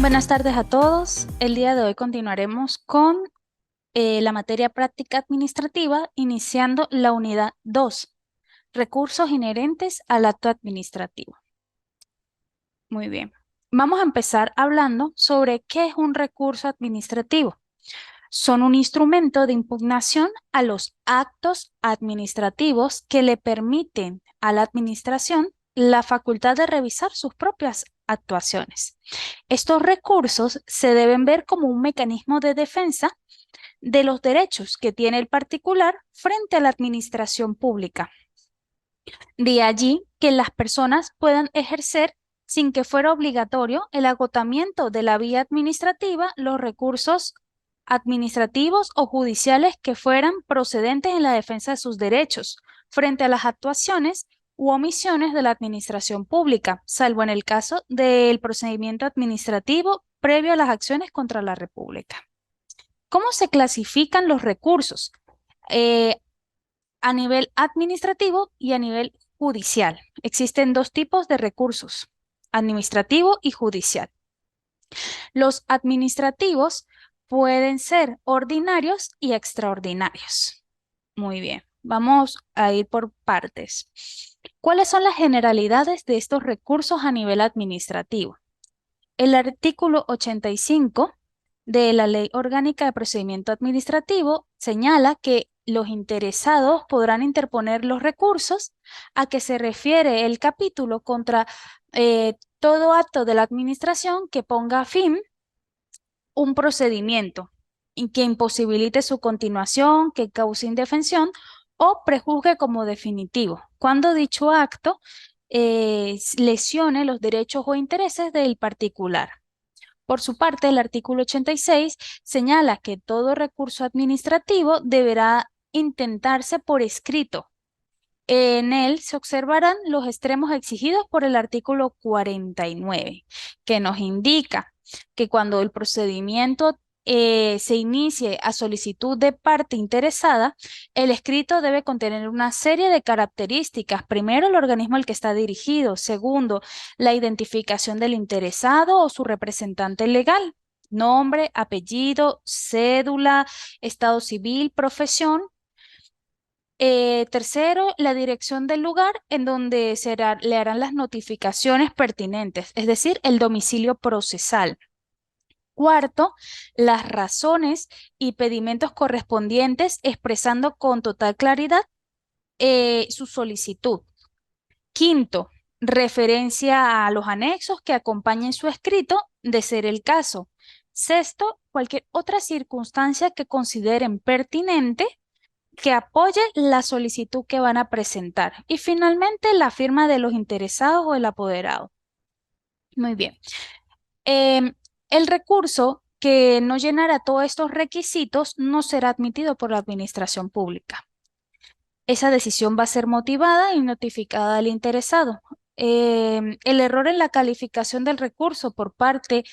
Buenas tardes a todos. El día de hoy continuaremos con la materia práctica administrativa, iniciando la unidad 2, recursos inherentes al acto administrativo. Muy bien. Vamos a empezar hablando sobre qué es un recurso administrativo. Son un instrumento de impugnación a los actos administrativos que le permiten a la administración la facultad de revisar sus propias actuaciones. Estos recursos se deben ver como un mecanismo de defensa de los derechos que tiene el particular frente a la administración pública. De allí que las personas puedan ejercer sin que fuera obligatorio el agotamiento de la vía administrativa los recursos administrativos o judiciales que fueran procedentes en la defensa de sus derechos frente a las actuaciones u omisiones de la administración pública, salvo en el caso del procedimiento administrativo previo a las acciones contra la República. ¿Cómo se clasifican los recursos? Eh, a nivel administrativo y a nivel judicial. Existen dos tipos de recursos, administrativo y judicial. Los administrativos pueden ser ordinarios y extraordinarios. Muy bien, vamos a ir por partes. ¿Cuáles son las generalidades de estos recursos a nivel administrativo? El artículo 85 de la Ley Orgánica de Procedimiento Administrativo señala que los interesados podrán interponer los recursos a que se refiere el capítulo contra todo acto de la administración que ponga fin un procedimiento y que imposibilite su continuación, que cause indefensión o prejuzgue como definitivo, cuando dicho acto lesione los derechos o intereses del particular. Por su parte, el artículo 86 señala que todo recurso administrativo deberá intentarse por escrito. En él se observarán los extremos exigidos por el artículo 49, que nos indica que cuando el procedimiento se inicie a solicitud de parte interesada, el escrito debe contener una serie de características. Primero, el organismo al que está dirigido. Segundo, la identificación del interesado o su representante legal. Nombre, apellido, cédula, estado civil, profesión. Tercero, la dirección del lugar en donde le harán las notificaciones pertinentes, es decir, el domicilio procesal. Cuarto, las razones y pedimentos correspondientes expresando con total claridad su solicitud. Quinto, referencia a los anexos que acompañen su escrito, de ser el caso. Sexto, cualquier otra circunstancia que consideren pertinente que apoye la solicitud que van a presentar. Y finalmente, la firma de los interesados o el apoderado. Muy bien. Em, el recurso que no llenara todos estos requisitos no será admitido por la administración pública. Esa decisión va a ser motivada y notificada al interesado. El error en la calificación del recurso por parte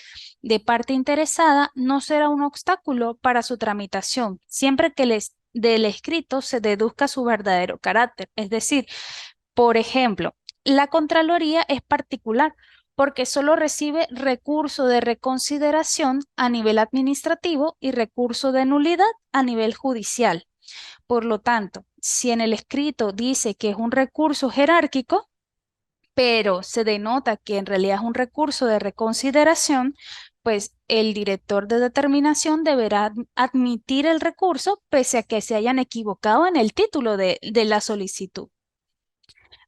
de parte interesada no será un obstáculo para su tramitación, siempre que del escrito se deduzca su verdadero carácter. Es decir, por ejemplo, la Contraloría es particular porque solo recibe recurso de reconsideración a nivel administrativo y recurso de nulidad a nivel judicial. Por lo tanto, si en el escrito dice que es un recurso jerárquico, pero se denota que en realidad es un recurso de reconsideración, pues el director de determinación deberá admitir el recurso pese a que se hayan equivocado en el título de la solicitud.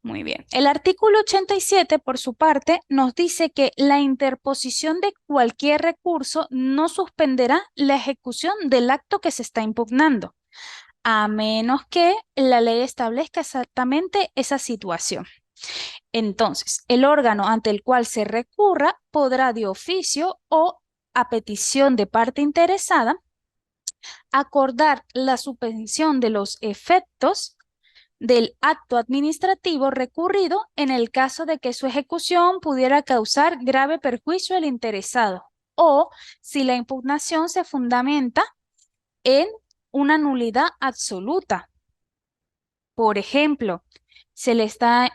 Muy bien. El artículo 87, por su parte, nos dice que la interposición de cualquier recurso no suspenderá la ejecución del acto que se está impugnando, a menos que la ley establezca exactamente esa situación. Entonces, el órgano ante el cual se recurra podrá de oficio o a petición de parte interesada acordar la suspensión de los efectos del acto administrativo recurrido en el caso de que su ejecución pudiera causar grave perjuicio al interesado o si la impugnación se fundamenta en una nulidad absoluta. Por ejemplo, se le está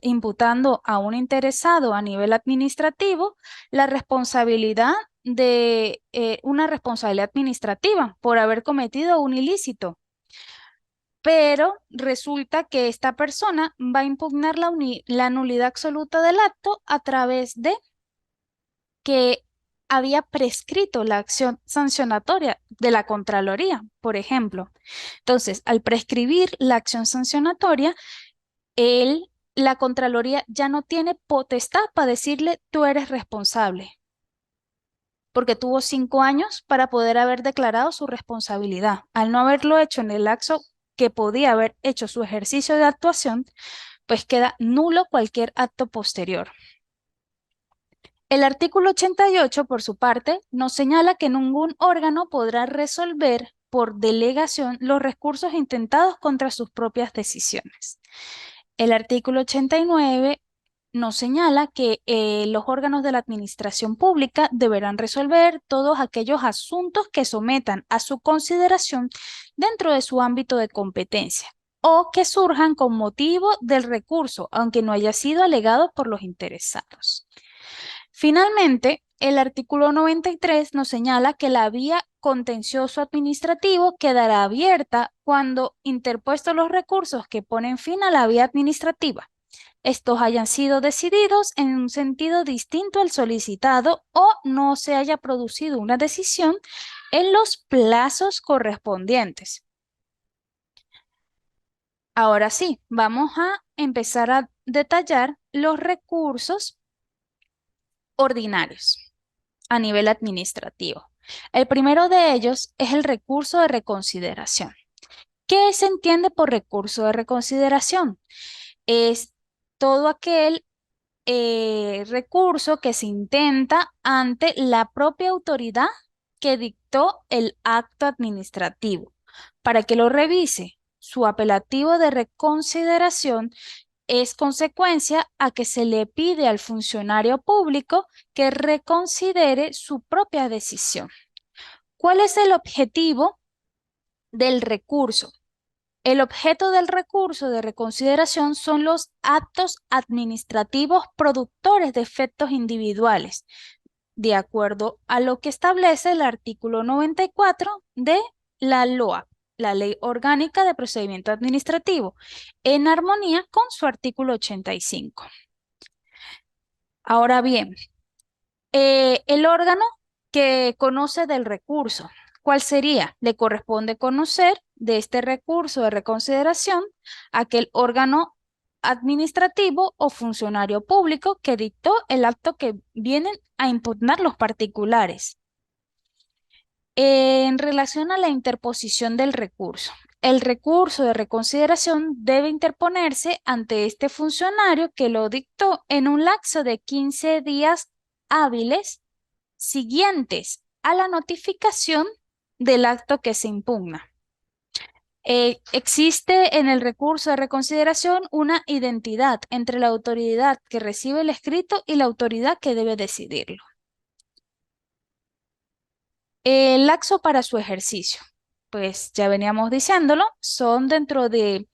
imputando a un interesado a nivel administrativo la responsabilidad de una responsabilidad administrativa por haber cometido un ilícito. Pero resulta que esta persona va a impugnar la nulidad absoluta del acto a través de que había prescrito la acción sancionatoria de la Contraloría, por ejemplo. Entonces, al prescribir la acción sancionatoria, la Contraloría ya no tiene potestad para decirle tú eres responsable, porque tuvo 5 años para poder haber declarado su responsabilidad. Al no haberlo hecho en el lapso que podía haber hecho su ejercicio de actuación, pues queda nulo cualquier acto posterior. El artículo 88, por su parte, nos señala que ningún órgano podrá resolver por delegación los recursos intentados contra sus propias decisiones. El artículo 89 nos señala que los órganos de la administración pública deberán resolver todos aquellos asuntos que sometan a su consideración dentro de su ámbito de competencia o que surjan con motivo del recurso, aunque no haya sido alegado por los interesados. Finalmente, el artículo 93 nos señala que la vía contencioso administrativo quedará abierta cuando interpuestos los recursos que ponen fin a la vía administrativa, estos hayan sido decididos en un sentido distinto al solicitado o no se haya producido una decisión en los plazos correspondientes. Ahora sí, vamos a empezar a detallar los recursos ordinarios a nivel administrativo. El primero de ellos es el recurso de reconsideración. ¿Qué se entiende por recurso de reconsideración? Es todo aquel recurso que se intenta ante la propia autoridad que dictó el acto administrativo para que lo revise. Su apelativo de reconsideración es consecuencia a que se le pide al funcionario público que reconsidere su propia decisión. ¿Cuál es el objetivo del recurso? El objeto del recurso de reconsideración son los actos administrativos productores de efectos individuales, de acuerdo a lo que establece el artículo 94 de la LOA, la Ley Orgánica de Procedimiento Administrativo, en armonía con su artículo 85. Ahora bien, el órgano que conoce del recurso, ¿cuál sería? Le corresponde conocer de este recurso de reconsideración a aquel órgano administrativo o funcionario público que dictó el acto que vienen a impugnar los particulares. En relación a la interposición del recurso, el recurso de reconsideración debe interponerse ante este funcionario que lo dictó en un lapso de 15 días hábiles siguientes a la notificación del acto que se impugna. Existe en el recurso de reconsideración una identidad entre la autoridad que recibe el escrito y la autoridad que debe decidirlo. El lapso para su ejercicio, pues ya veníamos diciéndolo, son dentro de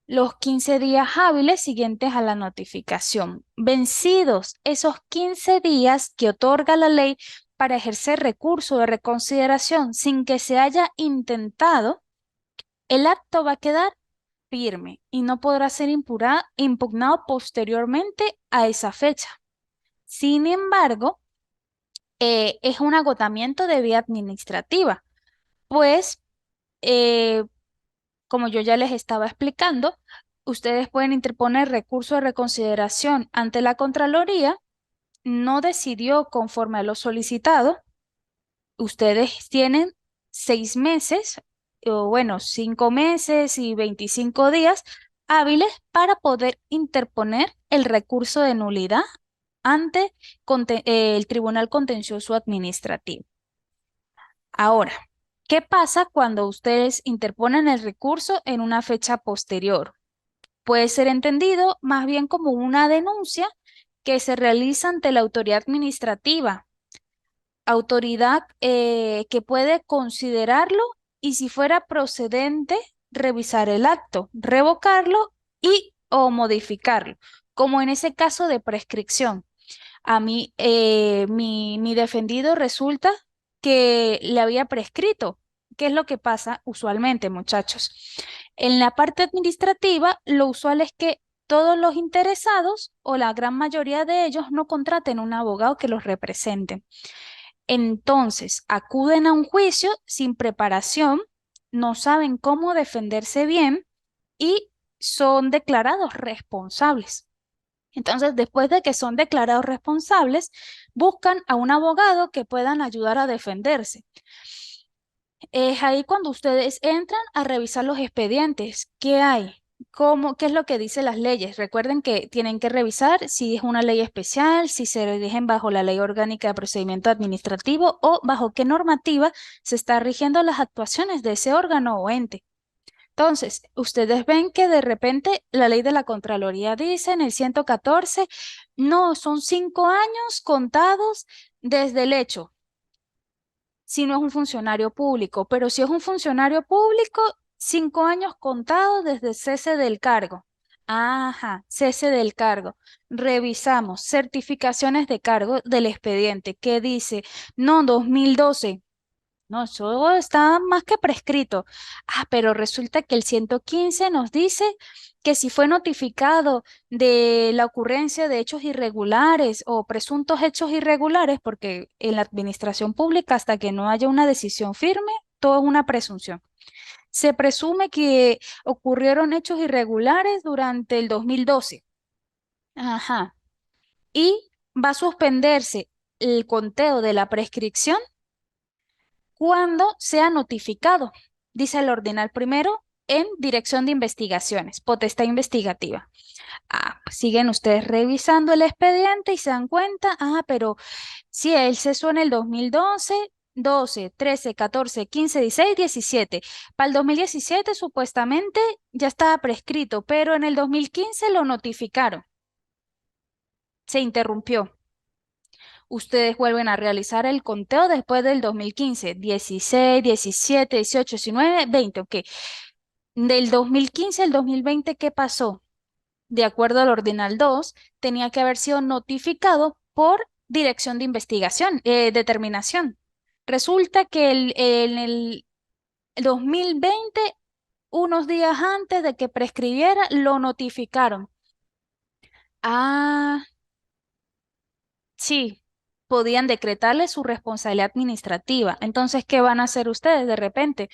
los 15 días hábiles siguientes a la notificación. Vencidos esos 15 días que otorga la ley para ejercer recurso de reconsideración sin que se haya intentado, el acto va a quedar firme y no podrá ser impugnado posteriormente a esa fecha. Sin embargo, es un agotamiento de vía administrativa, pues como yo ya les estaba explicando, ustedes pueden interponer recurso de reconsideración ante la Contraloría, no decidió conforme a lo solicitado, ustedes tienen 6 meses, o bueno, 5 meses y 25 días hábiles para poder interponer el recurso de nulidad ante el Tribunal Contencioso Administrativo. Ahora, ¿qué pasa cuando ustedes interponen el recurso en una fecha posterior? Puede ser entendido más bien como una denuncia que se realiza ante la autoridad administrativa, autoridad que puede considerarlo y si fuera procedente, revisar el acto, revocarlo y o modificarlo, como en ese caso de prescripción. A mí, mi defendido resulta que le había prescrito. ¿Qué es lo que pasa usualmente, muchachos? En la parte administrativa, lo usual es que todos los interesados o la gran mayoría de ellos no contraten un abogado que los represente. Entonces, acuden a un juicio sin preparación, no saben cómo defenderse bien y son declarados responsables. Entonces, después de que son declarados responsables, buscan a un abogado que puedan ayudar a defenderse. Es ahí cuando ustedes entran a revisar los expedientes. ¿Qué hay? ¿Cómo, qué es lo que dicen las leyes? Recuerden que tienen que revisar si es una ley especial, si se rigen bajo la Ley Orgánica de Procedimiento Administrativo o bajo qué normativa se está rigiendo las actuaciones de ese órgano o ente. Entonces, ustedes ven que de repente la ley de la Contraloría dice en el 114, no, son 5 años contados desde el hecho, si no es un funcionario público, pero si es un funcionario público, 5 años contados desde el cese del cargo. Ajá, cese del cargo. Revisamos certificaciones de cargo del expediente que dice, no, 2012. No, eso está más que prescrito. Ah, pero resulta que el 115 nos dice que si fue notificado de la ocurrencia de hechos irregulares o presuntos hechos irregulares, porque en la administración pública, hasta que no haya una decisión firme, todo es una presunción. Se presume que ocurrieron hechos irregulares durante el 2012. Ajá. Y va a suspenderse el conteo de la prescripción cuando sea notificado, dice el ordinal primero, en Dirección de Investigaciones, potestad investigativa. Ah, pues siguen ustedes revisando el expediente y se dan cuenta, pero si él cesó en el 2012, 12, 13, 14, 15, 16, 17. Para el 2017 supuestamente ya estaba prescrito, pero en el 2015 lo notificaron. Se interrumpió. Ustedes vuelven a realizar el conteo después del 2015, 16, 17, 18, 19, 20, ok. Del 2015 al 2020, ¿qué pasó? De acuerdo al Ordinal 2, tenía que haber sido notificado por Dirección de Investigación, determinación. Resulta que en el 2020, unos días antes de que prescribiera, lo notificaron. Ah, sí, podían decretarle su responsabilidad administrativa. Entonces, ¿qué van a hacer ustedes de repente?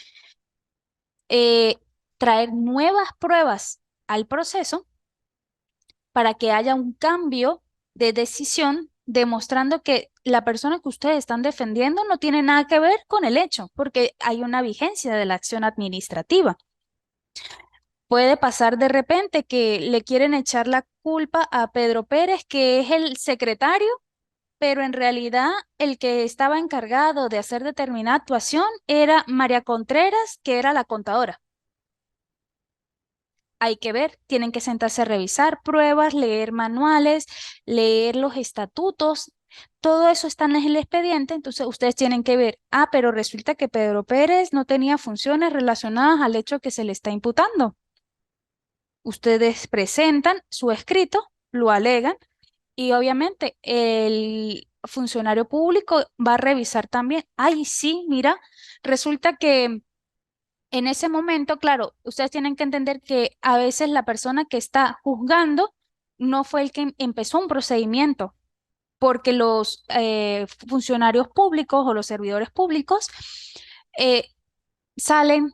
Eh, Traer nuevas pruebas al proceso para que haya un cambio de decisión, demostrando que la persona que ustedes están defendiendo no tiene nada que ver con el hecho, porque hay una vigencia de la acción administrativa. Puede pasar de repente que le quieren echar la culpa a Pedro Pérez, que es el secretario, pero en realidad el que estaba encargado de hacer determinada actuación era María Contreras, que era la contadora. Hay que ver, tienen que sentarse a revisar pruebas, leer manuales, leer los estatutos, todo eso está en el expediente, entonces ustedes tienen que ver, pero resulta que Pedro Pérez no tenía funciones relacionadas al hecho que se le está imputando. Ustedes presentan su escrito, lo alegan y obviamente el funcionario público va a revisar también. Ay, sí, mira, resulta que en ese momento, claro, ustedes tienen que entender que a veces la persona que está juzgando no fue el que empezó un procedimiento, porque los funcionarios públicos o los servidores públicos eh, salen,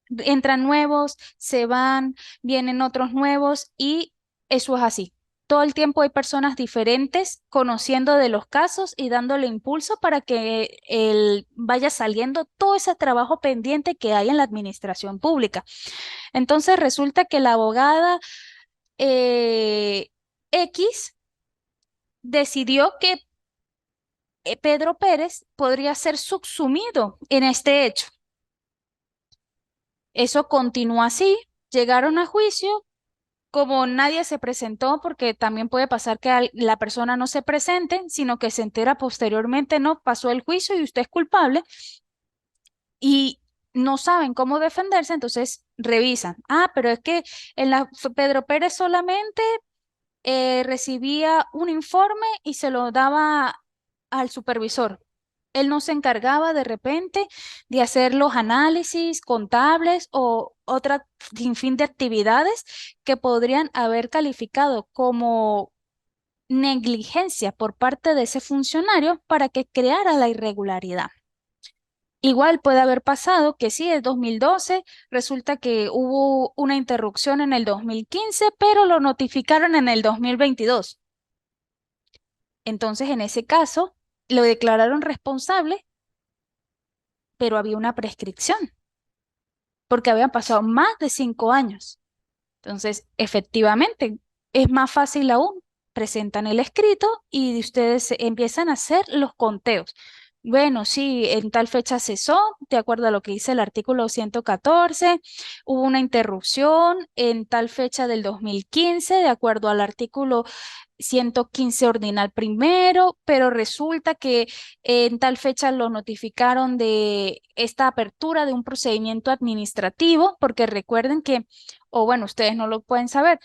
entran nuevos, se van, vienen otros nuevos y eso es así. Todo el tiempo hay personas diferentes conociendo de los casos y dándole impulso para que vaya saliendo todo ese trabajo pendiente que hay en la administración pública. Entonces resulta que la abogada X decidió que Pedro Pérez podría ser subsumido en este hecho. Eso continuó así, llegaron a juicio, como nadie se presentó, porque también puede pasar que la persona no se presente, sino que se entera posteriormente, no, pasó el juicio y usted es culpable y no saben cómo defenderse, entonces revisan. Ah, pero es que Pedro Pérez solamente recibía un informe y se lo daba al supervisor. Él no se encargaba de repente de hacer los análisis contables o otra sinfín de actividades que podrían haber calificado como negligencia por parte de ese funcionario para que creara la irregularidad. Igual puede haber pasado que sí, es 2012, resulta que hubo una interrupción en el 2015, pero lo notificaron en el 2022. Entonces, en ese caso, lo declararon responsable, pero había una prescripción, porque habían pasado más de 5 años. Entonces, efectivamente, es más fácil aún. Presentan el escrito y ustedes empiezan a hacer los conteos. Bueno, sí, en tal fecha cesó, de acuerdo a lo que dice el artículo 114, hubo una interrupción en tal fecha del 2015, de acuerdo al artículo 115 ordinal primero, pero resulta que en tal fecha lo notificaron de esta apertura de un procedimiento administrativo, porque recuerden que, o bueno, ustedes no lo pueden saber,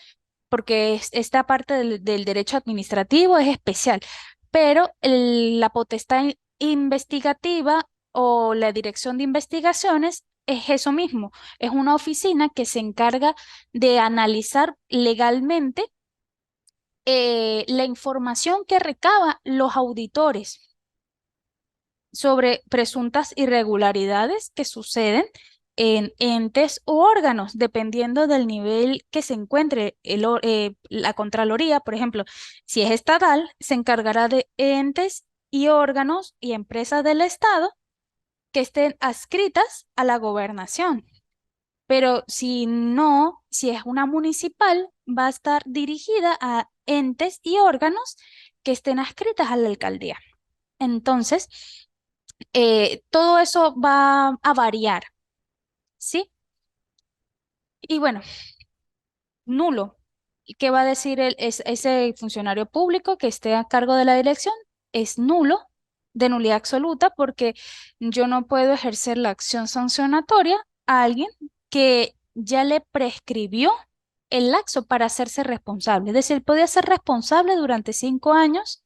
porque esta parte del derecho administrativo es especial, pero la potestad investigativa o la dirección de investigaciones es eso mismo, es una oficina que se encarga de analizar legalmente la información que recaba los auditores sobre presuntas irregularidades que suceden en entes u órganos, dependiendo del nivel que se encuentre la Contraloría. Por ejemplo, si es estatal, se encargará de entes y órganos y empresas del Estado que estén adscritas a la gobernación. Pero si no, si es una municipal, va a estar dirigida a entes y órganos que estén adscritas a la alcaldía. Entonces, todo eso va a variar, ¿sí? Y bueno, nulo. ¿Qué va a decir ese funcionario público que esté a cargo de la dirección? Es nulo, de nulidad absoluta, porque yo no puedo ejercer la acción sancionatoria a alguien que ya le prescribió el lapso para hacerse responsable. Es decir, podía ser responsable durante 5 años,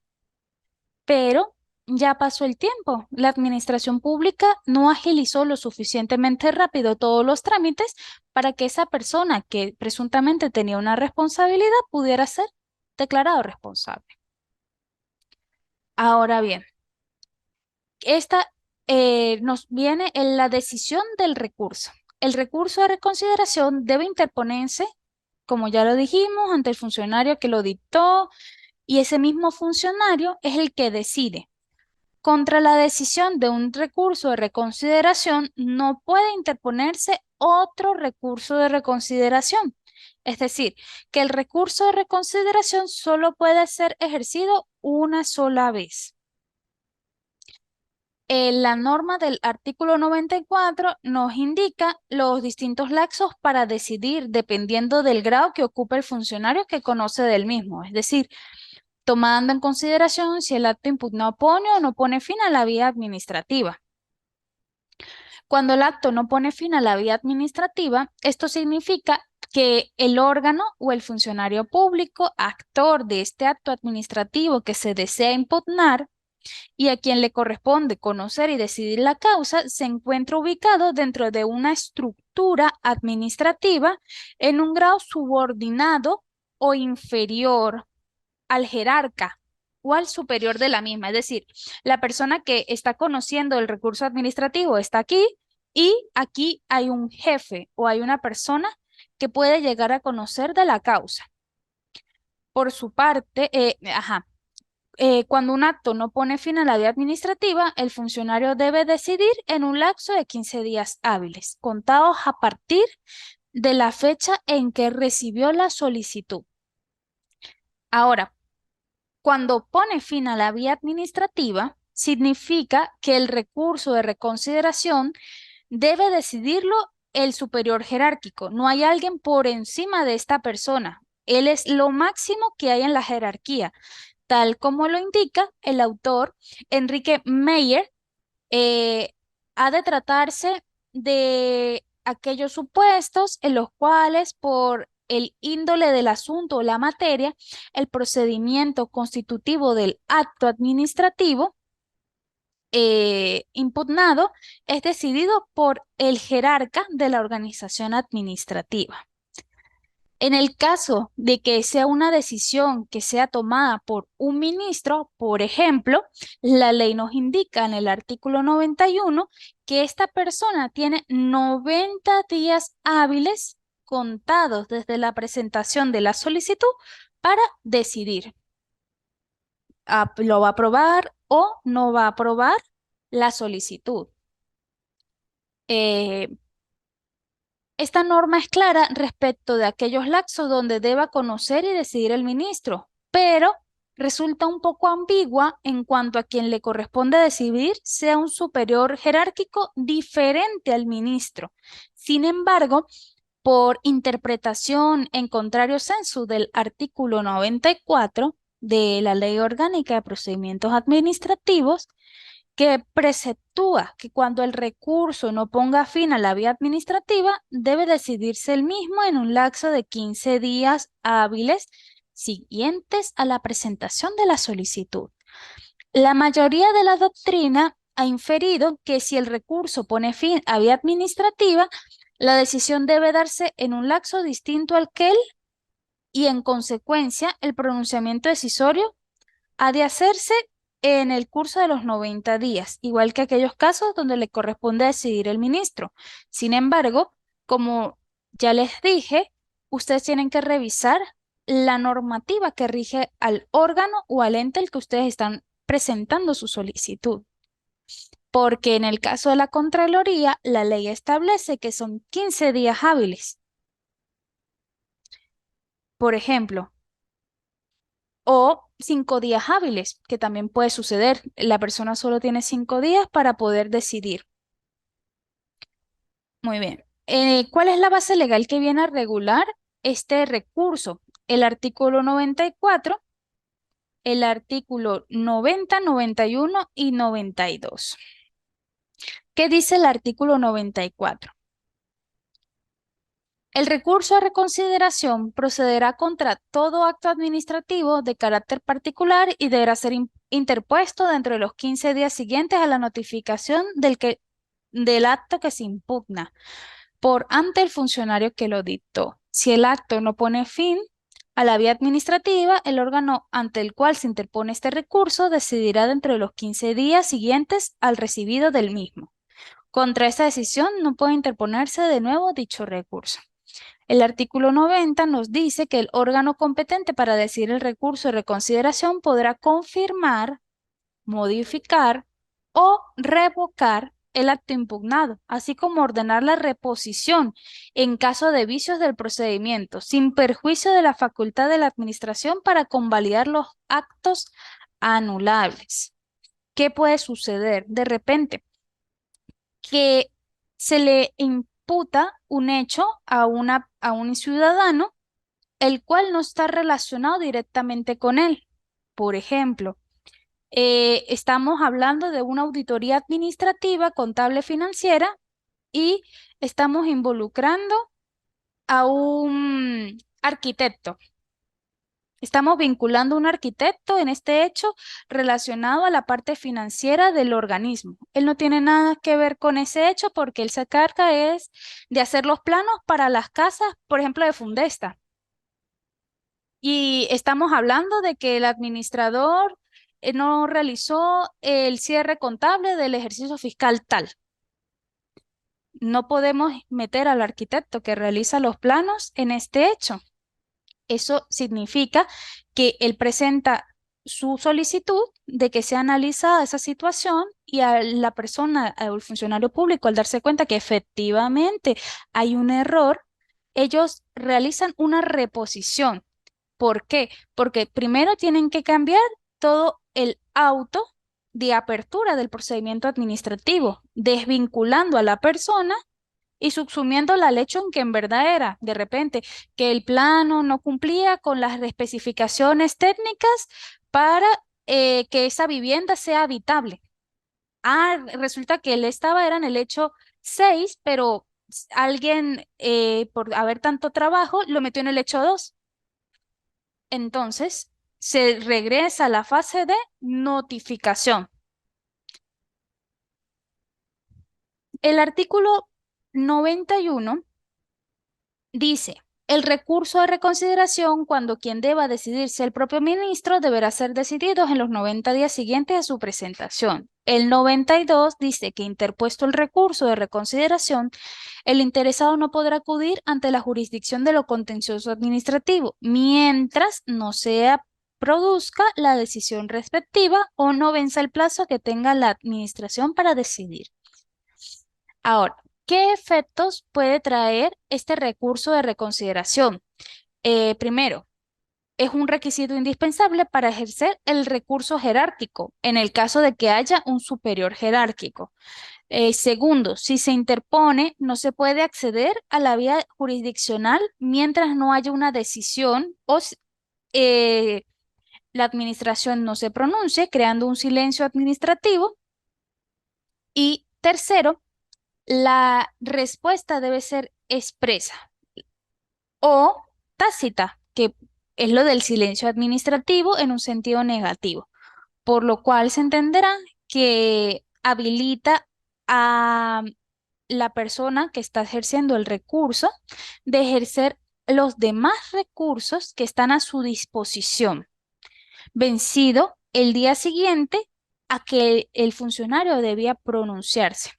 pero ya pasó el tiempo. La administración pública no agilizó lo suficientemente rápido todos los trámites para que esa persona que presuntamente tenía una responsabilidad pudiera ser declarado responsable. Ahora bien, esta nos viene en la decisión del recurso. El recurso de reconsideración debe interponerse, como ya lo dijimos, ante el funcionario que lo dictó, y ese mismo funcionario es el que decide. Contra la decisión de un recurso de reconsideración no puede interponerse otro recurso de reconsideración. Es decir, que el recurso de reconsideración solo puede ser ejercido una sola vez. La norma del artículo 94 nos indica los distintos lapsos para decidir dependiendo del grado que ocupe el funcionario que conoce del mismo. Es decir, tomando en consideración si el acto impugnado pone o no pone fin a la vía administrativa. Cuando el acto no pone fin a la vía administrativa, esto significa que el órgano o el funcionario público, actor de este acto administrativo que se desea impugnar y a quien le corresponde conocer y decidir la causa, se encuentra ubicado dentro de una estructura administrativa en un grado subordinado o inferior al jerarca o al superior de la misma. Es decir, la persona que está conociendo el recurso administrativo está aquí y aquí hay un jefe o hay una persona que puede llegar a conocer de la causa. Por su parte, cuando un acto no pone fin a la vía administrativa, el funcionario debe decidir en un lapso de 15 días hábiles, contados a partir de la fecha en que recibió la solicitud. Ahora, cuando pone fin a la vía administrativa, significa que el recurso de reconsideración debe decidirlo el superior jerárquico. No hay alguien por encima de esta persona. Él es lo máximo que hay en la jerarquía, tal como lo indica el autor Enrique Meyer. eh, ha de tratarse de aquellos supuestos en los cuales por el índole del asunto o la materia, el procedimiento constitutivo del acto administrativo impugnado es decidido por el jerarca de la organización administrativa. En el caso de que sea una decisión que sea tomada por un ministro, por ejemplo, la ley nos indica en el artículo 91 que esta persona tiene 90 días hábiles contados desde la presentación de la solicitud para decidir. ¿Lo va a aprobar o no va a aprobar la solicitud? Eh, Esta norma es clara respecto de aquellos lapsos donde deba conocer y decidir el ministro, pero resulta un poco ambigua en cuanto a quien le corresponde decidir sea un superior jerárquico diferente al ministro. Sin embargo, por interpretación en contrario sensu del artículo 94 de la Ley Orgánica de Procedimientos Administrativos, que preceptúa que cuando el recurso no ponga fin a la vía administrativa, debe decidirse el mismo en un lapso de 15 días hábiles siguientes a la presentación de la solicitud. La mayoría de la doctrina ha inferido que si el recurso pone fin a vía administrativa, la decisión debe darse en un lapso distinto al que él y en consecuencia el pronunciamiento decisorio ha de hacerse en el curso de los 90 días, igual que aquellos casos donde le corresponde decidir el ministro. Sin embargo, como ya les dije, ustedes tienen que revisar la normativa que rige al órgano o al ente al que ustedes están presentando su solicitud. Porque en el caso de la Contraloría, la ley establece que son 15 días hábiles. Por ejemplo, o 5 días hábiles, que también puede suceder. La persona solo tiene 5 días para poder decidir. Muy bien. ¿Cuál es la base legal que viene a regular este recurso? El artículo 94, el artículo 90, 91 y 92. ¿Qué dice el artículo 94? El recurso a reconsideración procederá contra todo acto administrativo de carácter particular y deberá ser interpuesto dentro de los 15 días siguientes a la notificación del acto que se impugna por ante el funcionario que lo dictó. Si el acto no pone fin a la vía administrativa, el órgano ante el cual se interpone este recurso decidirá dentro de los 15 días siguientes al recibido del mismo. Contra esta decisión no puede interponerse de nuevo dicho recurso. El artículo 90 nos dice que el órgano competente para decidir el recurso de reconsideración podrá confirmar, modificar o revocar el acto impugnado, así como ordenar la reposición en caso de vicios del procedimiento, sin perjuicio de la facultad de la administración para convalidar los actos anulables. ¿Qué puede suceder? De repente, que se le imputa un hecho a un ciudadano el cual no está relacionado directamente con él. Por ejemplo, estamos hablando de una auditoría administrativa, contable, financiera y estamos involucrando a un arquitecto. Estamos vinculando a un arquitecto en este hecho relacionado a la parte financiera del organismo. Él no tiene nada que ver con ese hecho porque él se encarga es de hacer los planos para las casas, por ejemplo, de Fundesta. Y estamos hablando de que el administrador no realizó el cierre contable del ejercicio fiscal tal. No podemos meter al arquitecto que realiza los planos en este hecho. Eso significa que él presenta su solicitud de que sea analizada esa situación y a la persona, al funcionario público, al darse cuenta que efectivamente hay un error, ellos realizan una reposición. ¿Por qué? Porque primero tienen que cambiar todo el auto de apertura del procedimiento administrativo, desvinculando a la persona y subsumiendo al hecho en que en verdad era, de repente, que el plano no cumplía con las especificaciones técnicas para que esa vivienda sea habitable. Resulta que él era en el hecho 6, pero alguien, por haber tanto trabajo, lo metió en el hecho 2. Entonces, se regresa a la fase de notificación. El artículo 91 dice, el recurso de reconsideración, cuando quien deba decidirse el propio ministro, deberá ser decidido en los 90 días siguientes a su presentación. El 92 dice que interpuesto el recurso de reconsideración, el interesado no podrá acudir ante la jurisdicción de lo contencioso administrativo, mientras no sea produzca la decisión respectiva o no venza el plazo que tenga la administración para decidir. Ahora, ¿qué efectos puede traer este recurso de reconsideración? Primero, es un requisito indispensable para ejercer el recurso jerárquico en el caso de que haya un superior jerárquico. Segundo, si se interpone, no se puede acceder a la vía jurisdiccional mientras no haya una decisión o la administración no se pronuncie, creando un silencio administrativo. Y tercero, la respuesta debe ser expresa o tácita, que es lo del silencio administrativo en un sentido negativo, por lo cual se entenderá que habilita a la persona que está ejerciendo el recurso de ejercer los demás recursos que están a su disposición, vencido el día siguiente a que el funcionario debía pronunciarse.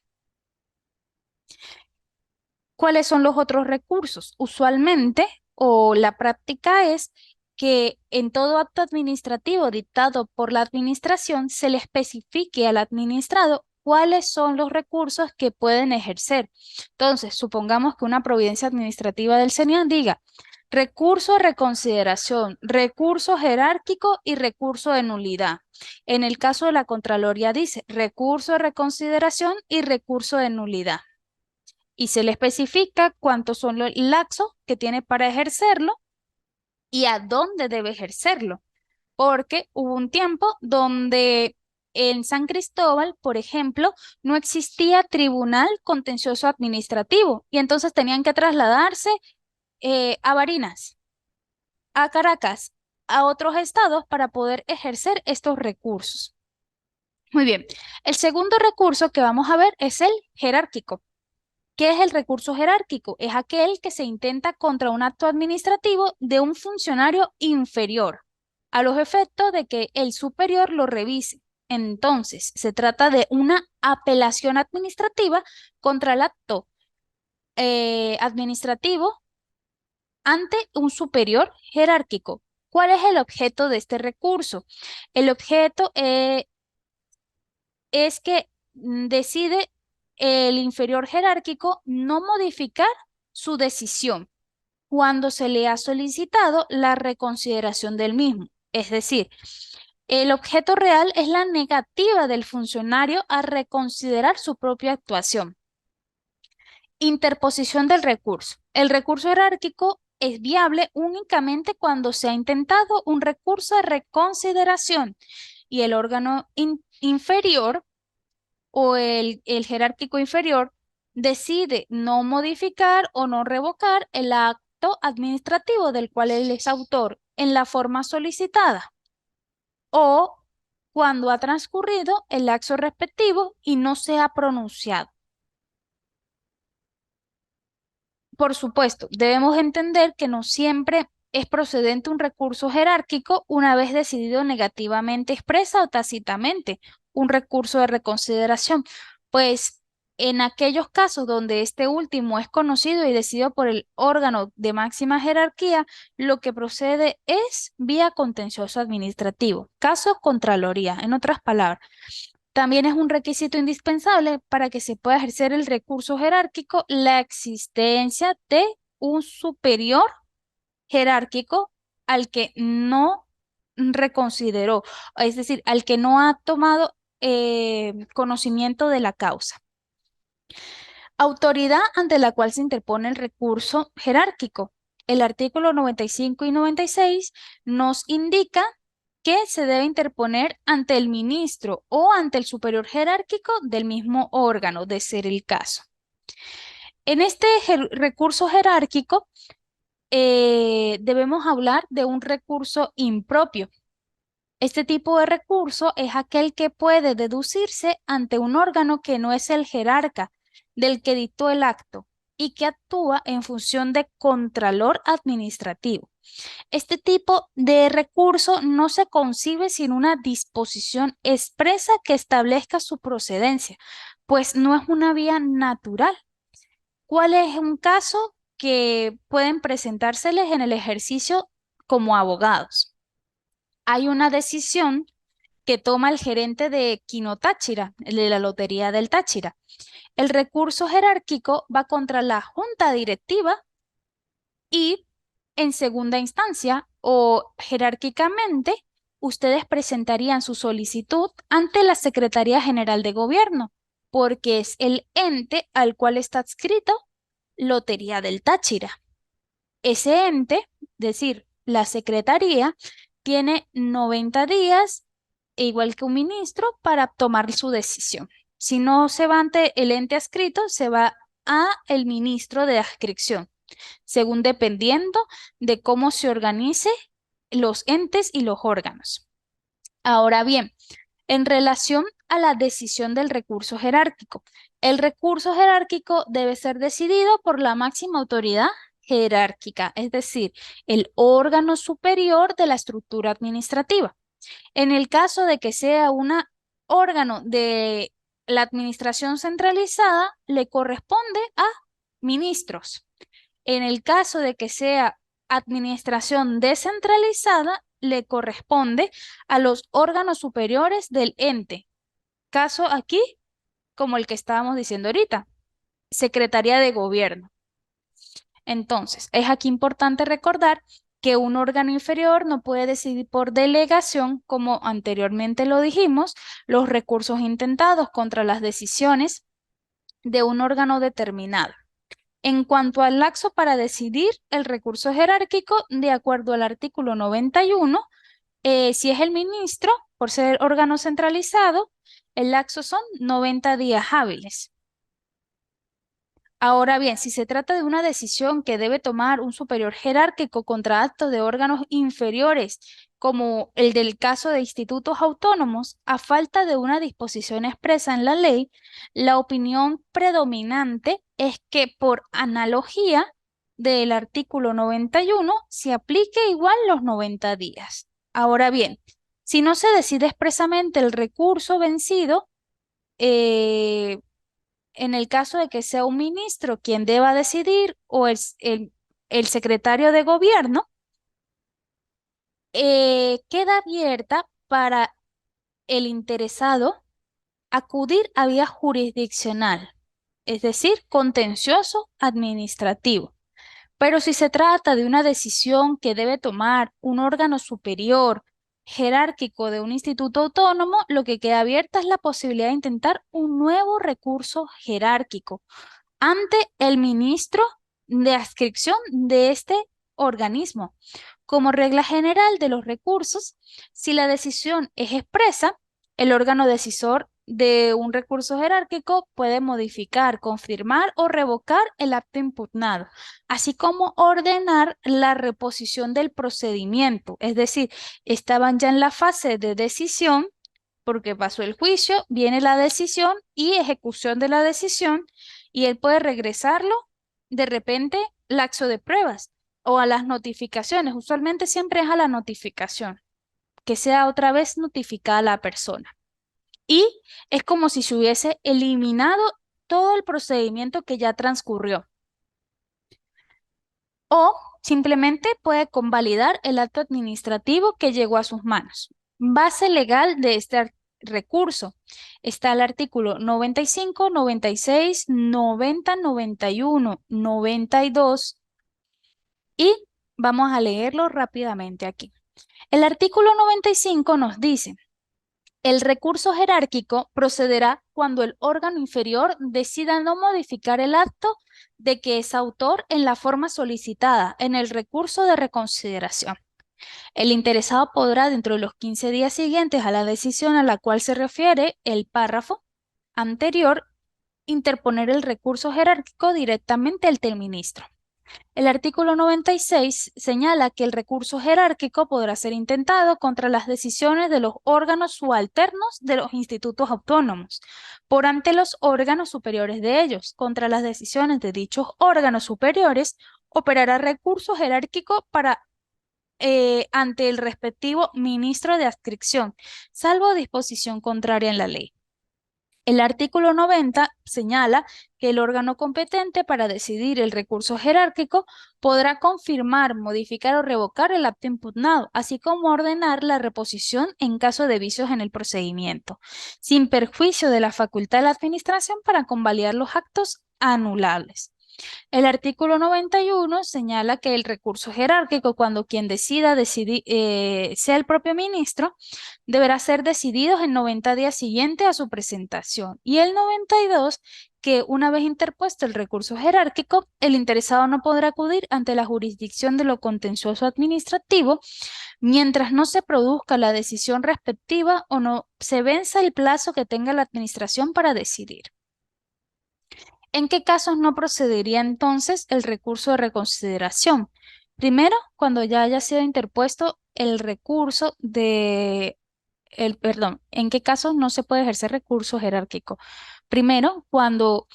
¿Cuáles son los otros recursos? Usualmente, o la práctica es que en todo acto administrativo dictado por la administración se le especifique al administrado cuáles son los recursos que pueden ejercer. Entonces, supongamos que una providencia administrativa del CENIAN diga recurso de reconsideración, recurso jerárquico y recurso de nulidad. En el caso de la Contraloría dice recurso de reconsideración y recurso de nulidad y se le especifica cuántos son los lapsos que tiene para ejercerlo y a dónde debe ejercerlo. Porque hubo un tiempo donde en San Cristóbal, por ejemplo, no existía tribunal contencioso administrativo y entonces tenían que trasladarse a Barinas, a Caracas, a otros estados para poder ejercer estos recursos. Muy bien, el segundo recurso que vamos a ver es el jerárquico. ¿Qué es el recurso jerárquico? Es aquel que se intenta contra un acto administrativo de un funcionario inferior, a los efectos de que el superior lo revise. Entonces, se trata de una apelación administrativa contra el acto administrativo ante un superior jerárquico. ¿Cuál es el objeto de este recurso? El objeto es que decide el inferior jerárquico no modificar su decisión cuando se le ha solicitado la reconsideración del mismo. Es decir, el objeto real es la negativa del funcionario a reconsiderar su propia actuación. Interposición del recurso. El recurso jerárquico es viable únicamente cuando se ha intentado un recurso de reconsideración y el órgano inferior o el jerárquico inferior decide no modificar o no revocar el acto administrativo del cual él es autor en la forma solicitada o cuando ha transcurrido el lapso respectivo y no se ha pronunciado. Por supuesto, debemos entender que no siempre es procedente un recurso jerárquico una vez decidido negativamente expresa o tácitamente un recurso de reconsideración, pues en aquellos casos donde este último es conocido y decidido por el órgano de máxima jerarquía, lo que procede es vía contencioso administrativo, caso Contraloría, en otras palabras. También es un requisito indispensable para que se pueda ejercer el recurso jerárquico la existencia de un superior jerárquico al que no reconsideró, es decir, al que no ha tomado conocimiento de la causa. Autoridad ante la cual se interpone el recurso jerárquico. El artículo 95 y 96 nos indica que se debe interponer ante el ministro o ante el superior jerárquico del mismo órgano, de ser el caso. En este recurso jerárquico debemos hablar de un recurso impropio. Este tipo de recurso es aquel que puede deducirse ante un órgano que no es el jerarca del que dictó el acto y que actúa en función de contralor administrativo. Este tipo de recurso no se concibe sin una disposición expresa que establezca su procedencia, pues no es una vía natural. ¿Cuál es un caso que pueden presentárseles en el ejercicio como abogados? Hay una decisión que toma el gerente de Quino Táchira, el de la Lotería del Táchira. El recurso jerárquico va contra la junta directiva y en segunda instancia o jerárquicamente, ustedes presentarían su solicitud ante la Secretaría General de Gobierno, porque es el ente al cual está adscrito Lotería del Táchira. Ese ente, es decir, la Secretaría, tiene 90 días, igual que un ministro, para tomar su decisión. Si no se va ante el ente adscrito, se va a el ministro de adscripción, según dependiendo de cómo se organice los entes y los órganos. Ahora bien, en relación a la decisión del recurso jerárquico, el recurso jerárquico debe ser decidido por la máxima autoridad jerárquica, es decir, el órgano superior de la estructura administrativa. En el caso de que sea un órgano de la administración centralizada, le corresponde a ministros. En el caso de que sea administración descentralizada, le corresponde a los órganos superiores del ente. Caso aquí, como el que estábamos diciendo ahorita, Secretaría de Gobierno. Entonces, es aquí importante recordar que un órgano inferior no puede decidir por delegación, como anteriormente lo dijimos, los recursos intentados contra las decisiones de un órgano determinado. En cuanto al laxo para decidir el recurso jerárquico, de acuerdo al artículo 91, si es el ministro, por ser órgano centralizado, el laxo son 90 días hábiles. Ahora bien, si se trata de una decisión que debe tomar un superior jerárquico contra actos de órganos inferiores, como el del caso de institutos autónomos, a falta de una disposición expresa en la ley, la opinión predominante es que por analogía del artículo 91 se aplique igual los 90 días. Ahora bien, si no se decide expresamente el recurso vencido, eh, en el caso de que sea un ministro quien deba decidir o el secretario de gobierno, queda abierta para el interesado acudir a vía jurisdiccional, es decir, contencioso administrativo. Pero si se trata de una decisión que debe tomar un órgano superior jerárquico de un instituto autónomo, lo que queda abierta es la posibilidad de intentar un nuevo recurso jerárquico ante el ministro de adscripción de este organismo. Como regla general de los recursos, si la decisión es expresa, el órgano decisor de un recurso jerárquico puede modificar, confirmar o revocar el acto impugnado, así como ordenar la reposición del procedimiento. Es decir, estaban ya en la fase de decisión, porque pasó el juicio, viene la decisión y ejecución de la decisión, y él puede regresarlo de repente laxo de pruebas o a las notificaciones. Usualmente siempre es a la notificación, que sea otra vez notificada la persona. Y es como si se hubiese eliminado todo el procedimiento que ya transcurrió. O simplemente puede convalidar el acto administrativo que llegó a sus manos. Base legal de este recurso. Está el artículo 95, 96, 90, 91, 92 y vamos a leerlo rápidamente aquí. El artículo 95 nos dice: el recurso jerárquico procederá cuando el órgano inferior decida no modificar el acto de que es autor en la forma solicitada en el recurso de reconsideración. El interesado podrá, dentro de los 15 días siguientes a la decisión a la cual se refiere el párrafo anterior, interponer el recurso jerárquico directamente ante el ministro. El artículo 96 señala que el recurso jerárquico podrá ser intentado contra las decisiones de los órganos subalternos de los institutos autónomos, por ante los órganos superiores de ellos. Contra las decisiones de dichos órganos superiores, operará recurso jerárquico ante el respectivo ministro de adscripción, salvo disposición contraria en la ley. El artículo 90 señala que el órgano competente para decidir el recurso jerárquico podrá confirmar, modificar o revocar el acto impugnado, así como ordenar la reposición en caso de vicios en el procedimiento, sin perjuicio de la facultad de la administración para convalidar los actos anulables. El artículo 91 señala que el recurso jerárquico, cuando quien decida sea el propio ministro, deberá ser decidido en 90 días siguientes a su presentación. Y el 92, que una vez interpuesto el recurso jerárquico, el interesado no podrá acudir ante la jurisdicción de lo contencioso administrativo mientras no se produzca la decisión respectiva o no se venza el plazo que tenga la administración para decidir. ¿En qué casos no procedería entonces el recurso de reconsideración? Primero, cuando ya haya sido interpuesto el recurso perdón, ¿en qué casos no se puede ejercer recurso jerárquico? Primero, cuando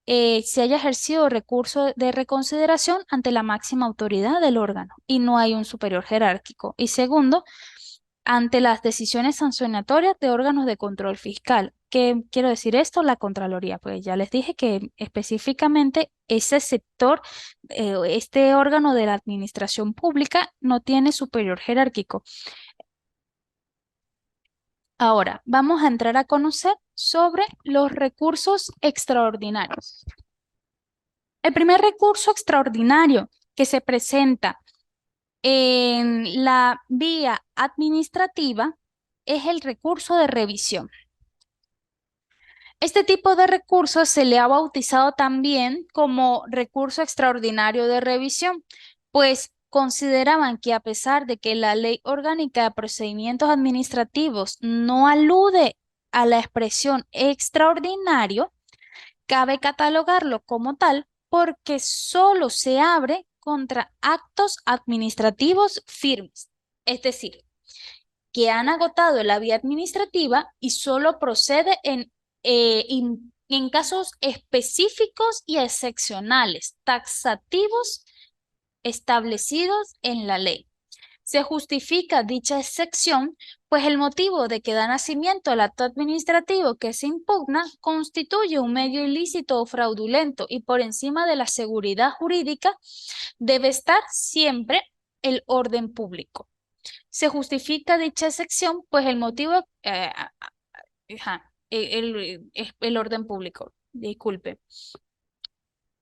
se haya ejercido recurso de reconsideración ante la máxima autoridad del órgano y no hay un superior jerárquico. Y segundo, ante las decisiones sancionatorias de órganos de control fiscal. ¿Qué quiero decir esto? La Contraloría, pues ya les dije que específicamente ese sector, este órgano de la administración pública no tiene superior jerárquico. Ahora, vamos a entrar a conocer sobre los recursos extraordinarios. El primer recurso extraordinario que se presenta en la vía administrativa es el recurso de revisión. Este tipo de recurso se le ha bautizado también como recurso extraordinario de revisión, pues consideraban que a pesar de que la Ley Orgánica de Procedimientos Administrativos no alude a la expresión extraordinario, cabe catalogarlo como tal porque solo se abre contra actos administrativos firmes, es decir, que han agotado la vía administrativa y solo procede en casos específicos y excepcionales, taxativos establecidos en la ley. Se justifica dicha excepción, pues el motivo de que da nacimiento al acto administrativo que se impugna constituye un medio ilícito o fraudulento y por encima de la seguridad jurídica debe estar siempre el orden público. Se justifica dicha excepción, pues el motivo, el orden público, disculpe.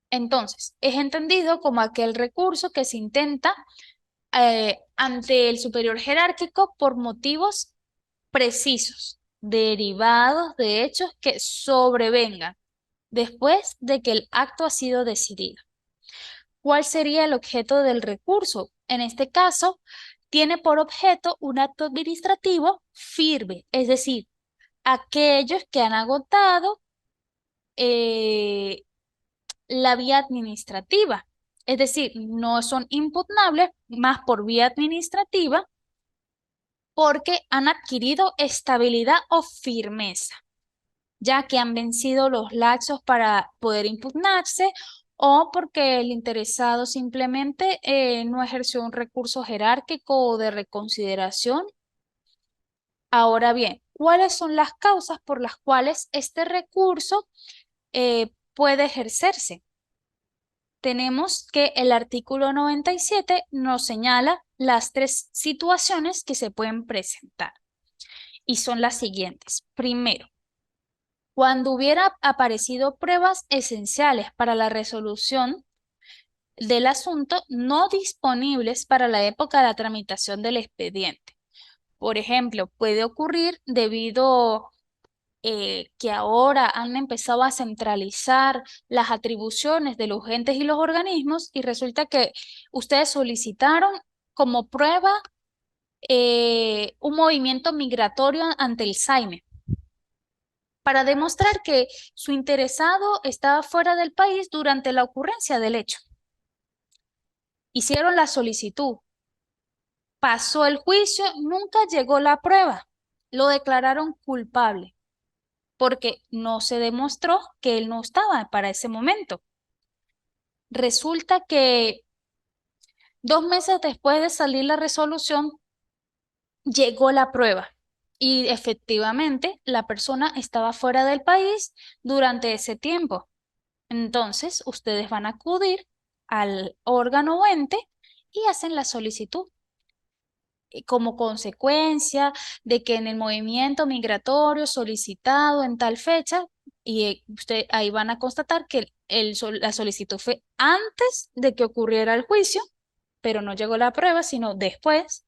Entonces, es entendido como aquel recurso que se intenta ante el superior jerárquico por motivos precisos, derivados de hechos que sobrevengan después de que el acto ha sido decidido. ¿Cuál sería el objeto del recurso? En este caso, tiene por objeto un acto administrativo firme, es decir, aquellos que han agotado la vía administrativa. Es decir, no son impugnables más por vía administrativa porque han adquirido estabilidad o firmeza, ya que han vencido los lapsos para poder impugnarse o porque el interesado simplemente no ejerció un recurso jerárquico o de reconsideración. Ahora bien, ¿cuáles son las causas por las cuales este recurso puede ejercerse? Tenemos que el artículo 97 nos señala las tres situaciones que se pueden presentar y son las siguientes. Primero, cuando hubiera aparecido pruebas esenciales para la resolución del asunto no disponibles para la época de la tramitación del expediente. Por ejemplo, puede ocurrir debido que ahora han empezado a centralizar las atribuciones de los entes y los organismos y resulta que ustedes solicitaron como prueba un movimiento migratorio ante el SAIME. para demostrar que su interesado estaba fuera del país durante la ocurrencia del hecho. Hicieron la solicitud, pasó el juicio, nunca llegó la prueba, lo declararon culpable porque no se demostró que él no estaba para ese momento. Resulta que 2 meses después de salir la resolución, llegó la prueba y efectivamente la persona estaba fuera del país durante ese tiempo. Entonces, ustedes van a acudir al órgano o ente y hacen la solicitud como consecuencia de que en el movimiento migratorio solicitado en tal fecha, y usted ahí van a constatar que la solicitud fue antes de que ocurriera el juicio, pero no llegó la prueba, sino después.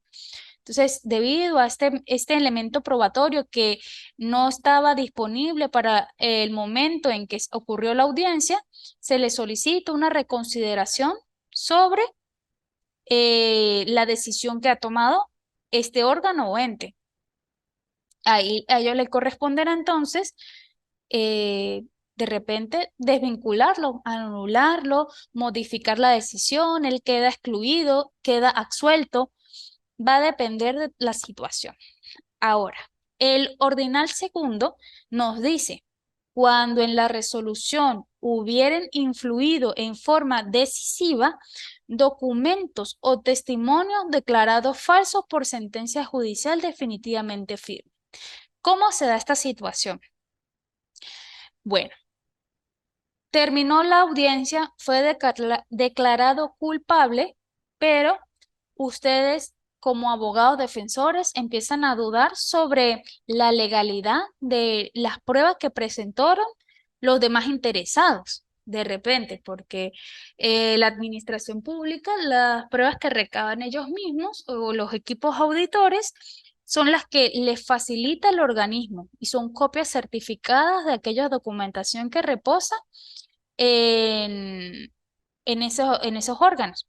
Entonces, debido a este elemento probatorio que no estaba disponible para el momento en que ocurrió la audiencia, se le solicita una reconsideración sobre la decisión que ha tomado este órgano o ente. Ahí a ellos le corresponderá entonces eh, de repente desvincularlo, anularlo, modificar la decisión, él queda excluido, queda absuelto, va a depender de la situación. Ahora, el ordinal segundo nos dice, cuando en la resolución hubieren influido en forma decisiva documentos o testimonios declarados falsos por sentencia judicial definitivamente firme. ¿Cómo se da esta situación? Bueno, terminó la audiencia, fue declarado culpable, pero ustedes como abogados defensores empiezan a dudar sobre la legalidad de las pruebas que presentaron los demás interesados. De repente, porque la administración pública, las pruebas que recaban ellos mismos o los equipos auditores son las que les facilita el organismo y son copias certificadas de aquella documentación que reposa en, en esos órganos.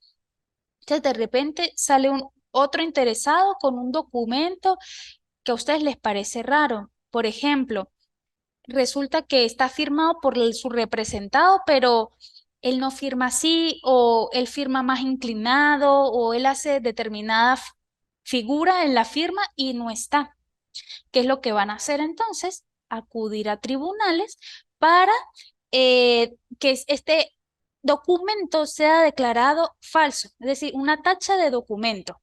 Entonces, de repente sale otro interesado con un documento que a ustedes les parece raro. Por ejemplo, resulta que está firmado por su representado, pero él no firma así, o él firma más inclinado, o él hace determinada figura en la firma y no está. ¿Qué es lo que van a hacer entonces? Acudir a tribunales para que este documento sea declarado falso, es decir, una tacha de documento.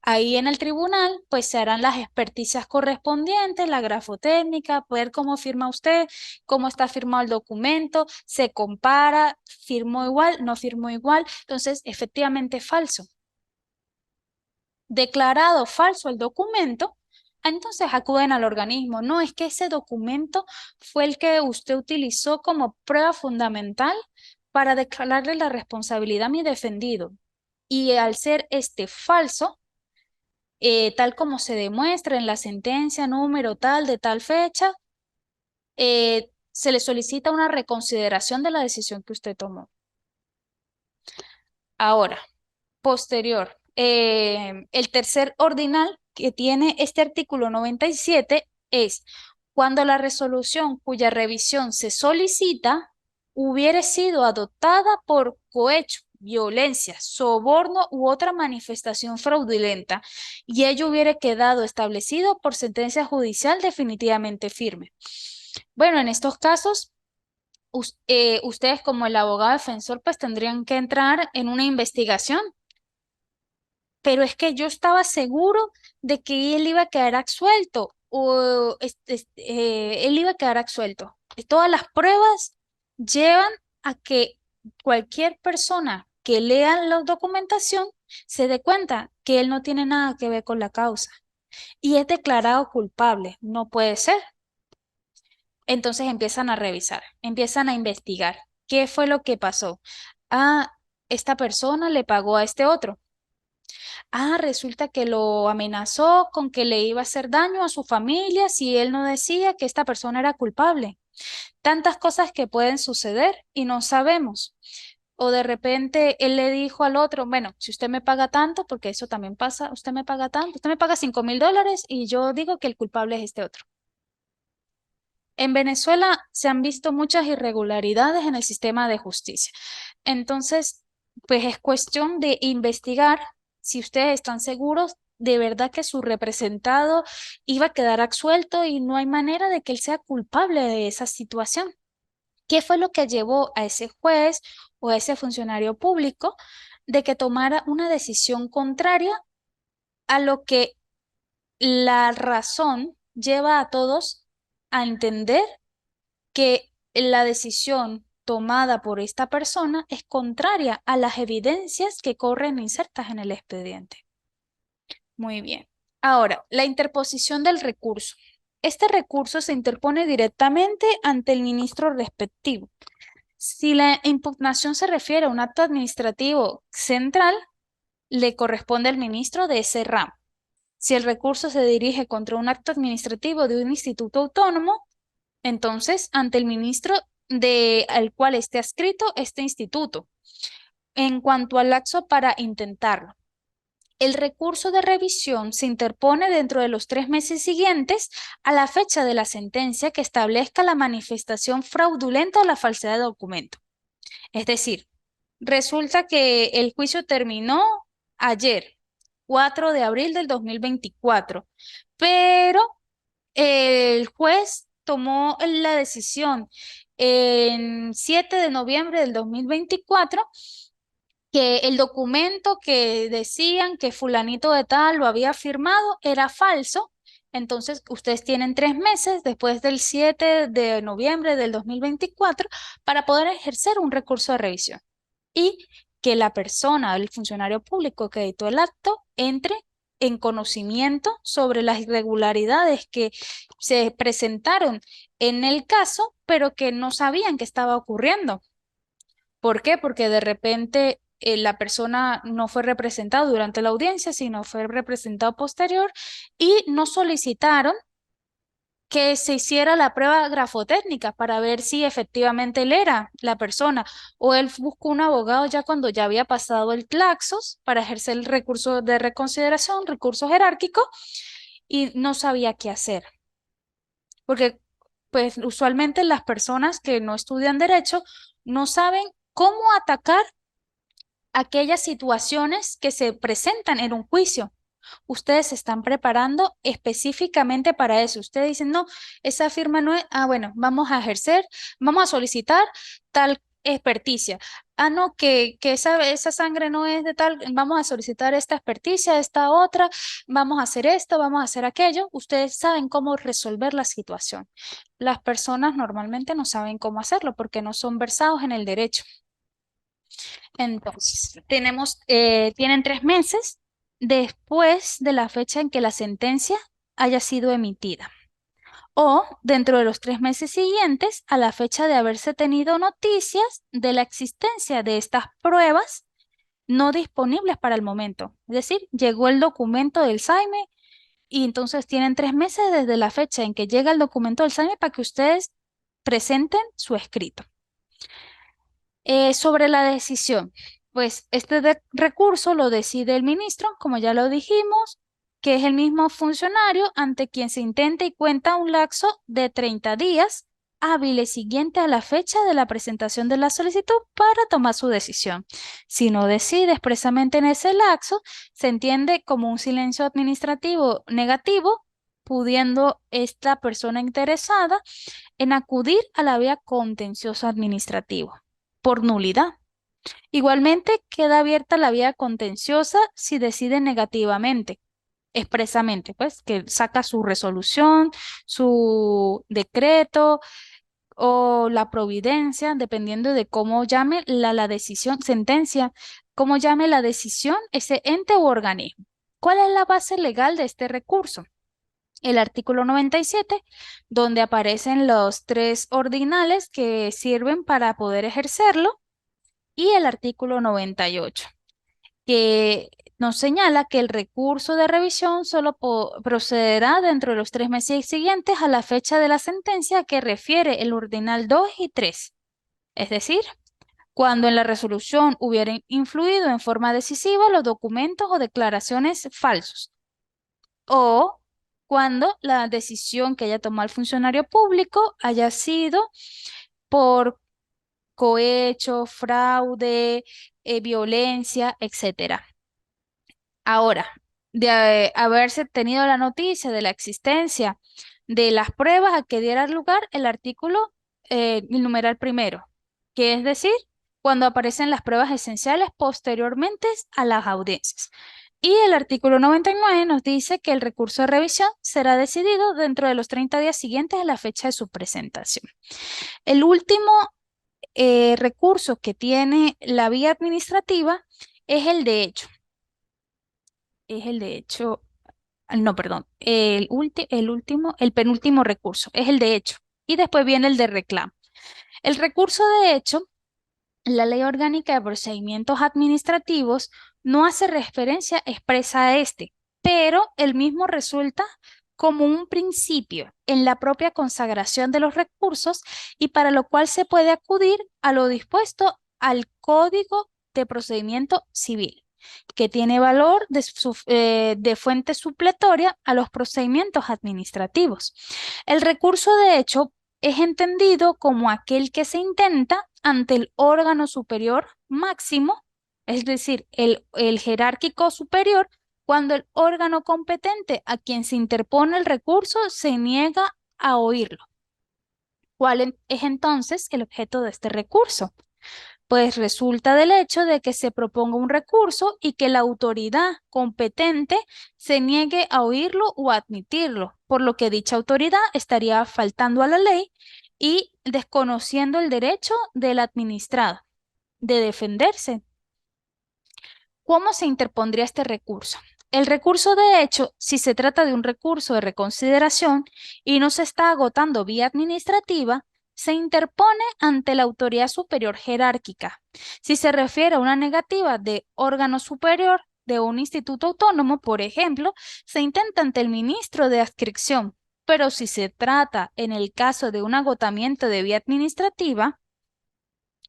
Ahí en el tribunal, pues se harán las experticias correspondientes, la grafotécnica, ver cómo firma usted, cómo está firmado el documento, se compara, firmó igual, no firmó igual, entonces efectivamente falso. Declarado falso el documento, entonces acuden al organismo. No, es que ese documento fue el que usted utilizó como prueba fundamental para declararle la responsabilidad a mi defendido. Y al ser este falso, tal como se demuestra en la sentencia número tal de tal fecha, se le solicita una reconsideración de la decisión que usted tomó. Ahora, posterior, el tercer ordinal que tiene este artículo 97 es cuando la resolución cuya revisión se solicita hubiere sido adoptada por cohecho, violencia, soborno u otra manifestación fraudulenta y ello hubiere quedado establecido por sentencia judicial definitivamente firme. Bueno, en estos casos, ustedes como el abogado defensor pues tendrían que entrar en una investigación, pero es que yo estaba seguro de que él iba a quedar absuelto o él iba a quedar absuelto. Todas las pruebas llevan a que cualquier persona que lea la documentación se dé cuenta que él no tiene nada que ver con la causa y es declarado culpable. No puede ser. Entonces empiezan a revisar, empiezan a investigar. ¿Qué fue lo que pasó? Ah, esta persona le pagó a este otro. Ah, resulta que lo amenazó con que le iba a hacer daño a su familia si él no decía que esta persona era culpable. Tantas cosas que pueden suceder y no sabemos. O de repente él le dijo al otro, bueno, si usted me paga tanto, porque eso también pasa, usted me paga tanto, usted me paga $5,000 y yo digo que el culpable es este otro. En Venezuela se han visto muchas irregularidades en el sistema de justicia. Entonces, pues es cuestión de investigar si ustedes están seguros de verdad que su representado iba a quedar absuelto y no hay manera de que él sea culpable de esa situación. ¿Qué fue lo que llevó a ese juez o a ese funcionario público de que tomara una decisión contraria a lo que la razón lleva a todos a entender que la decisión tomada por esta persona es contraria a las evidencias que corren insertas en el expediente? Muy bien. Ahora, la interposición del recurso. Este recurso se interpone directamente ante el ministro respectivo. Si la impugnación se refiere a un acto administrativo central, le corresponde al ministro de ese ramo. Si el recurso se dirige contra un acto administrativo de un instituto autónomo, entonces ante el ministro al cual esté adscrito este instituto. En cuanto al lapso para intentarlo, el recurso de revisión se interpone dentro de los 3 meses siguientes a la fecha de la sentencia que establezca la manifestación fraudulenta o la falsedad de documento. Es decir, resulta que el juicio terminó ayer, 4 de abril del 2024, pero el juez tomó la decisión en 7 de noviembre del 2024 que el documento que decían que fulanito de tal lo había firmado era falso. Entonces, ustedes tienen 3 meses después del 7 de noviembre del 2024 para poder ejercer un recurso de revisión y que la persona, el funcionario público que editó el acto, entre en conocimiento sobre las irregularidades que se presentaron en el caso, pero que no sabían que estaba ocurriendo. ¿Por qué? Porque de repente la persona no fue representada durante la audiencia, sino fue representado posterior y no solicitaron que se hiciera la prueba grafotécnica para ver si efectivamente él era la persona o él buscó un abogado ya cuando ya había pasado el Claxos para ejercer el recurso de reconsideración, recurso jerárquico, y no sabía qué hacer. Porque pues usualmente las personas que no estudian derecho no saben cómo atacar aquellas situaciones que se presentan en un juicio. Ustedes se están preparando específicamente para eso. Ustedes dicen, no, esa firma no es, bueno, vamos a ejercer, vamos a solicitar tal experticia. No, que esa sangre no es de tal, vamos a solicitar esta experticia, esta otra, vamos a hacer esto, vamos a hacer aquello. Ustedes saben cómo resolver la situación. Las personas normalmente no saben cómo hacerlo porque no son versados en el derecho. Entonces, tienen 3 meses después de la fecha en que la sentencia haya sido emitida o dentro de los 3 meses siguientes a la fecha de haberse tenido noticias de la existencia de estas pruebas no disponibles para el momento. Es decir, llegó el documento del SAIME y entonces tienen 3 meses desde la fecha en que llega el documento del SAIME para que ustedes presenten su escrito. Sobre la decisión, pues este recurso lo decide el ministro, como ya lo dijimos, que es el mismo funcionario ante quien se intenta y cuenta un lapso de 30 días hábiles siguiente a la fecha de la presentación de la solicitud para tomar su decisión. Si no decide expresamente en ese lapso, se entiende como un silencio administrativo negativo, pudiendo esta persona interesada en acudir a la vía contencioso administrativo por nulidad. Igualmente, queda abierta la vía contenciosa si decide negativamente, expresamente, pues, que saca su resolución, su decreto o la providencia, dependiendo de cómo llame la decisión, sentencia, cómo llame la decisión ese ente u organismo. ¿Cuál es la base legal de este recurso? El artículo 97, donde aparecen los 3 ordinales que sirven para poder ejercerlo, y el artículo 98, que nos señala que el recurso de revisión solo procederá dentro de los 3 meses siguientes a la fecha de la sentencia que refiere el ordinal 2 y 3. Es decir, cuando en la resolución hubieran influido en forma decisiva los documentos o declaraciones falsos o cuando la decisión que haya tomado el funcionario público haya sido por cohecho, fraude, violencia, etcétera. Ahora, de haberse tenido la noticia de la existencia de las pruebas a que diera lugar el artículo, el numeral primero, que es decir, cuando aparecen las pruebas esenciales posteriormente a las audiencias. Y el artículo 99 nos dice que el recurso de revisión será decidido dentro de los 30 días siguientes a la fecha de su presentación. El último recurso que tiene la vía administrativa es el de hecho. Es el de hecho, no, perdón, el penúltimo recurso, es el de hecho. Y después viene el de reclamo. El recurso de hecho, la Ley Orgánica de Procedimientos Administrativos no hace referencia expresa a este, pero el mismo resulta como un principio en la propia consagración de los recursos y para lo cual se puede acudir a lo dispuesto al Código de Procedimiento Civil, que tiene valor de fuente supletoria a los procedimientos administrativos. El recurso de hecho es entendido como aquel que se intenta ante el órgano superior máximo, es decir, el jerárquico superior, cuando el órgano competente a quien se interpone el recurso se niega a oírlo. ¿Cuál es entonces el objeto de este recurso? Pues resulta del hecho de que se proponga un recurso y que la autoridad competente se niegue a oírlo o a admitirlo, por lo que dicha autoridad estaría faltando a la ley y desconociendo el derecho del administrado de defenderse. ¿Cómo se interpondría este recurso? El recurso, de hecho, si se trata de un recurso de reconsideración y no se está agotando vía administrativa, se interpone ante la autoridad superior jerárquica. Si se refiere a una negativa de órgano superior de un instituto autónomo, por ejemplo, se intenta ante el ministro de adscripción. Pero si se trata, en el caso de un agotamiento de vía administrativa,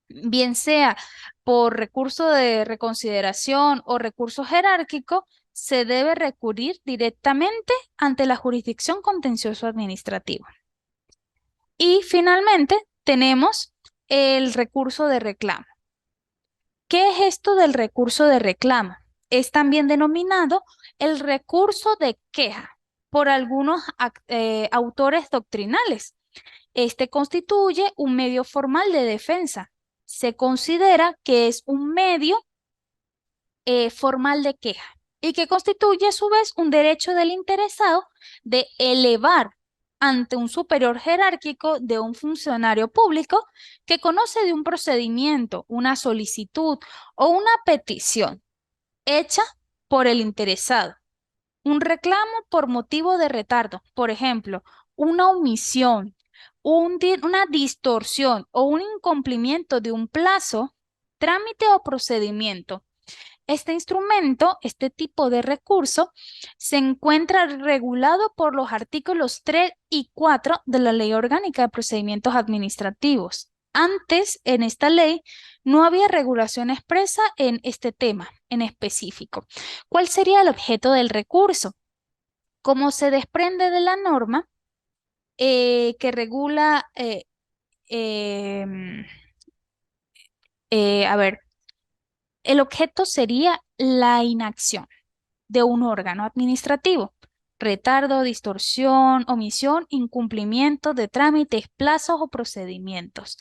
bien sea por recurso de reconsideración o recurso jerárquico, se debe recurrir directamente ante la jurisdicción contencioso administrativa. Y finalmente tenemos el recurso de reclamo. ¿Qué es esto del recurso de reclamo? Es también denominado el recurso de queja por algunos autores doctrinales. Este constituye un medio formal de defensa. Se considera que es un medio formal de queja y que constituye a su vez un derecho del interesado de elevar ante un superior jerárquico de un funcionario público que conoce de un procedimiento, una solicitud o una petición hecha por el interesado. Un reclamo por motivo de retardo, por ejemplo, una omisión, una distorsión o un incumplimiento de un plazo, trámite o procedimiento. Este instrumento, este tipo de recurso, se encuentra regulado por los artículos 3 y 4 de la Ley Orgánica de Procedimientos Administrativos. Antes, en esta ley, no había regulación expresa en este tema en específico. ¿Cuál sería el objeto del recurso? Como se desprende de la norma que regula, em, a ver, el objeto sería la inacción de un órgano administrativo. Retardo, distorsión, omisión, incumplimiento de trámites, plazos o procedimientos.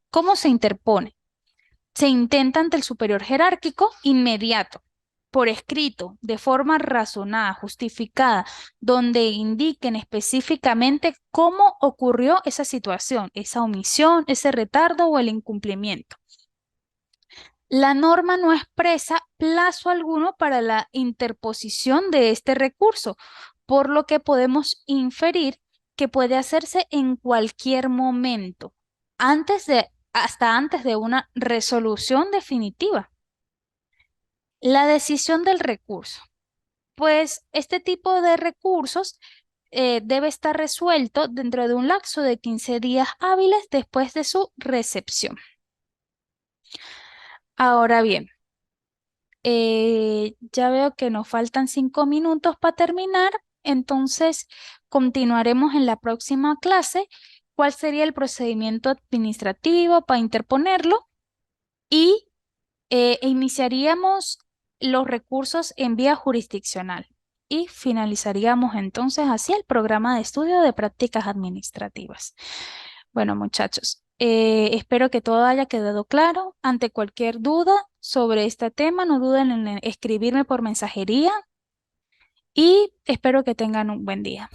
¿Cómo se interpone? Se intenta ante el superior jerárquico inmediato, por escrito, de forma razonada, justificada, donde indiquen específicamente cómo ocurrió esa situación, esa omisión, ese retardo o el incumplimiento. La norma no expresa plazo alguno para la interposición de este recurso, por lo que podemos inferir que puede hacerse en cualquier momento, hasta antes de una resolución definitiva. La decisión del recurso. Pues este tipo de recursos debe estar resuelto dentro de un lapso de 15 días hábiles después de su recepción. Ahora bien, ya veo que nos faltan 5 minutos para terminar. Entonces, continuaremos en la próxima clase cuál sería el procedimiento administrativo para interponerlo y iniciaríamos los recursos en vía jurisdiccional y finalizaríamos entonces así el programa de estudio de prácticas administrativas. Bueno, muchachos, espero que todo haya quedado claro. Ante cualquier duda sobre este tema, no duden en escribirme por mensajería y espero que tengan un buen día.